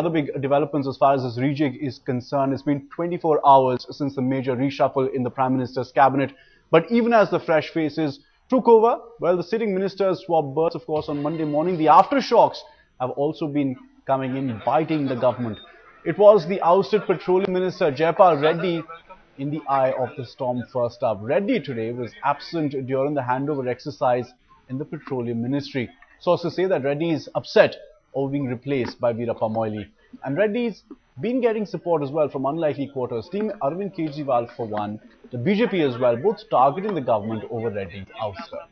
Other big developments as far as this rejig is concerned. It's been 24 hours since the major reshuffle in the Prime Minister's cabinet. But even as the fresh faces took over, well, the sitting ministers swapped berths, of course, on Monday morning. The aftershocks have also been coming in, biting the government. It was the ousted Petroleum Minister Jayapal Reddy in the eye of the storm first up. Reddy today was absent during the handover exercise in the Petroleum Ministry. Sources say that Reddy is upset over being replaced by Veerappa Moily. And Reddy's been getting support as well from unlikely quarters. Team Arvind Kejriwal for one, the BJP as well, both targeting the government over Reddy's ouster.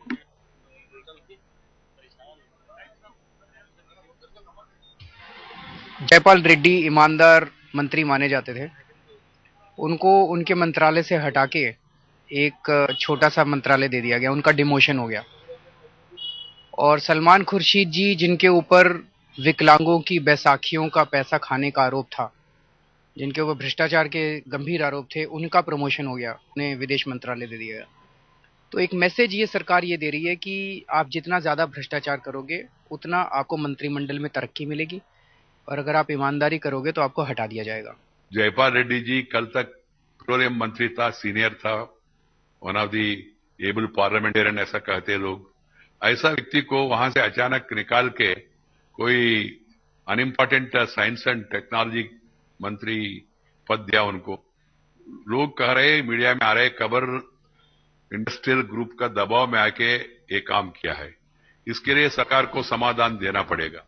Jaipal Reddy ईमानदार मंत्री माने जाते थे। उनको उनके मंत्रालय से हटा के एक छोटा सा मंत्रालय दे दिया गया, उनका डिमोशन हो गया। और सलमान खुर्शीद जी, जिनके ऊपर विकलांगों की बैसाखियों का पैसा खाने का आरोप था, जिनके ऊपर भ्रष्टाचार के गंभीर आरोप थे, उनका प्रमोशन हो गया, उन्हें विदेश मंत्रालय दे दिया गया। तो एक मैसेज ये सरकार ये दे रही है कि आप जितना ज़्यादा भ्रष्टाचार करोगे उतना आपको मंत्रिमंडल में तरक्की मिलेगी, और अगर आप ईमानदारी करोगे तो आपको हटा दिया जाएगा। जयपाल रेड्डी जी कल तक पेट्रोलियम मंत्री था, सीनियर था, one of the able parliamentarian ऐसा कहते लोग। ऐसा व्यक्ति को वहां से अचानक निकाल के कोई अनइम्पोर्टेंट साइंस एंड टेक्नोलॉजी मंत्री पद दिया उनको। लोग कह रहे, मीडिया में आ रहे खबर, इंडस्ट्रियल ग्रुप का दबाव में आके ये काम किया है। इसके लिए सरकार को समाधान देना पड़ेगा।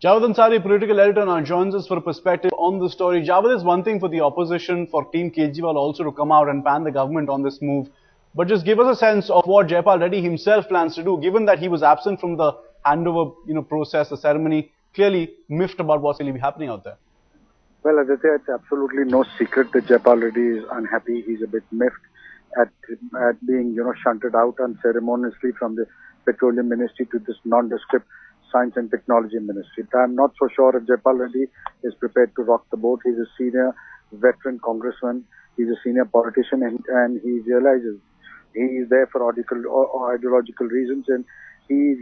Javed Ansari, political editor, now joins us for a perspective on the story. Javed, is one thing for the opposition, for Team Kejriwal also to come out and ban the government on this move. But just give us a sense of what Jayapal Reddy himself plans to do, given that he was absent from the handover process, the ceremony, clearly miffed about what's really happening out there. Well, Aditya, it's absolutely no secret that Jayapal Reddy is unhappy. He's a bit miffed at being, shunted out unceremoniously from the Petroleum Ministry to this nondescript Science and Technology Ministry. I'm not so sure if Jayapal Reddy is prepared to rock the boat. He's a senior veteran congressman. He's a senior politician, and he realizes he is there for ideological reasons, and he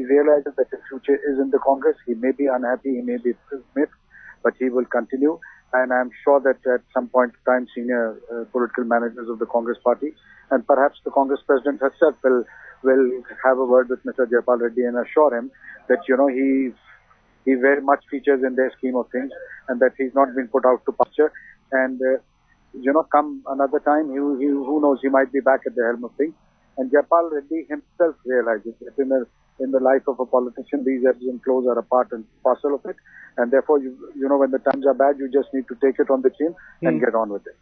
realizes that his future is in the Congress. He may be unhappy, he may be miffed, but he will continue. And I'm sure that at some point in time, senior political managers of the Congress party and perhaps the Congress president herself will have a word with Mr. Jayapal Reddy and assure him that, he very much features in their scheme of things, and that he's not been put out to pasture. And, come another time, who knows, he might be back at the helm of things. And Jayapal Reddy himself realizes that in the life of a politician, these ebbs and flows are a part and parcel of it. And therefore, when the times are bad, you just need to take it on the chin and get on with it.